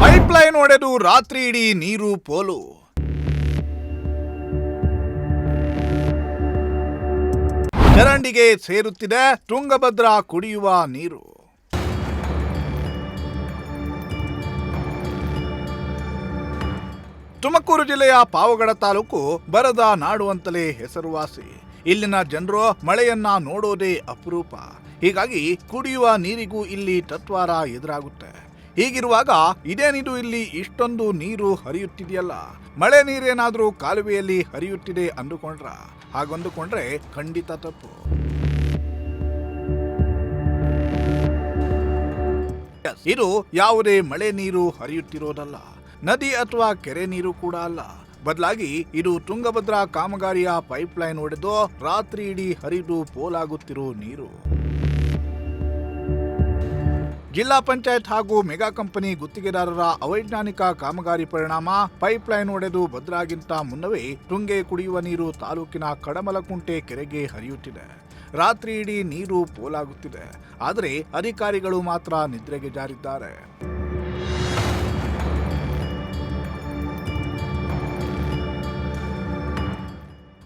Pipeline ಒಡೆದು ರಾತ್ರಿ ಇಡೀ ನೀರು ಪೋಲು. ಚರಂಡಿಗೆ ಸೇರುತ್ತಿದೆ ತುಂಗಭದ್ರಾ ಕುಡಿಯುವ ನೀರು. ತುಮಕೂರು ಜಿಲ್ಲೆಯ ಪಾವಗಡ ತಾಲೂಕು ಬರದ ನಾಡು ಅಂತಲೇ ಹೆಸರುವಾಸಿ. ಇಲ್ಲಿನ ಜನರು ಮಳೆಯನ್ನ ನೋಡೋದೇ ಅಪರೂಪ. ಹೀಗಾಗಿ ಕುಡಿಯುವ ನೀರಿಗೂ ಇಲ್ಲಿ ತತ್ವಾರ ಎದುರಾಗುತ್ತೆ. ಹೀಗಿರುವಾಗ ಇದೇನಿದು ಇಲ್ಲಿ ಇಷ್ಟೊಂದು ನೀರು ಹರಿಯುತ್ತಿದೆಯಲ್ಲ, ಮಳೆ ನೀರೇನಾದ್ರೂ ಕಾಲುವೆಯಲ್ಲಿ ಹರಿಯುತ್ತಿದೆ ಹಾಗಂದುಕೊಂಡ್ರೆ ಖಂಡಿತ ತಪ್ಪು. ಇದು ಯಾವುದೇ ಮಳೆ ನೀರು ಹರಿಯುತ್ತಿರೋದಲ್ಲ, ನದಿ ಅಥವಾ ಕೆರೆ ನೀರು ಕೂಡ ಅಲ್ಲ. ಬದಲಾಗಿ ಇದು ತುಂಗಭದ್ರಾ ಕಾಮಗಾರಿಯ ಪೈಪ್ಲೈನ್ ಒಡೆದು ರಾತ್ರಿ ಇಡೀ ಹರಿದು ಪೋಲಾಗುತ್ತಿರೋ ನೀರು. ಜಿಲ್ಲಾ ಪಂಚಾಯತ್ ಹಾಗೂ ಮೆಗಾ ಕಂಪನಿ ಗುತ್ತಿಗೆದಾರರ ಅವೈಜ್ಞಾನಿಕ ಕಾಮಗಾರಿ ಪರಿಣಾಮ ಪೈಪ್ಲೈನ್ ಒಡೆದು ಭದ್ರಾಗಿಂತ ಮುನ್ನವೇ ತುಂಗೆ ಕುಡಿಯುವ ನೀರು ತಾಲೂಕಿನ ಕಡಮಲಕುಂಟೆ ಕೆರೆಗೆ ಹರಿಯುತ್ತಿದೆ. ರಾತ್ರಿ ಇಡೀ ನೀರು ಪೋಲಾಗುತ್ತಿದೆ. ಆದರೆ ಅಧಿಕಾರಿಗಳು ಮಾತ್ರ ನಿದ್ರೆಗೆ ಜಾರಿದ್ದಾರೆ.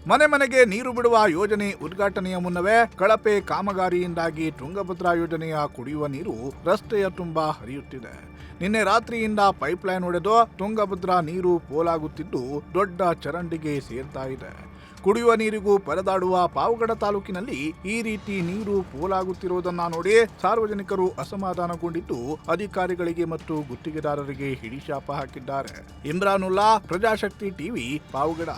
ಮನೆ ಮನೆಗೆ ನೀರು ಬಿಡುವ ಯೋಜನೆ ಉದ್ಘಾಟನೆಯ ಮುನ್ನವೇ ಕಳಪೆ ಕಾಮಗಾರಿಯಿಂದಾಗಿ ತುಂಗಭದ್ರಾ ಯೋಜನೆಯ ಕುಡಿಯುವ ನೀರು ರಸ್ತೆಯ ತುಂಬಾ ಹರಿಯುತ್ತಿದೆ. ನಿನ್ನೆ ರಾತ್ರಿಯಿಂದ ಪೈಪ್ಲೈನ್ ಒಡೆದು ತುಂಗಭದ್ರಾ ನೀರು ಪೋಲಾಗುತ್ತಿದ್ದು ದೊಡ್ಡ ಚರಂಡಿಗೆ ಸೇರ್ತಾ ಇದೆ. ಕುಡಿಯುವ ನೀರಿಗೂ ಪರದಾಡುವ ಪಾವಗಡ ತಾಲೂಕಿನಲ್ಲಿ ಈ ರೀತಿ ನೀರು ಪೋಲಾಗುತ್ತಿರುವುದನ್ನ ನೋಡಿ ಸಾರ್ವಜನಿಕರು ಅಸಮಾಧಾನಗೊಂಡಿದ್ದು ಅಧಿಕಾರಿಗಳಿಗೆ ಮತ್ತು ಗುತ್ತಿಗೆದಾರರಿಗೆ ಹಿಡಿಶಾಪ ಹಾಕಿದ್ದಾರೆ. ಇಮ್ರಾನುಲ್ಲಾ, ಪ್ರಜಾಶಕ್ತಿ ಟಿವಿ, ಪಾವಗಡ.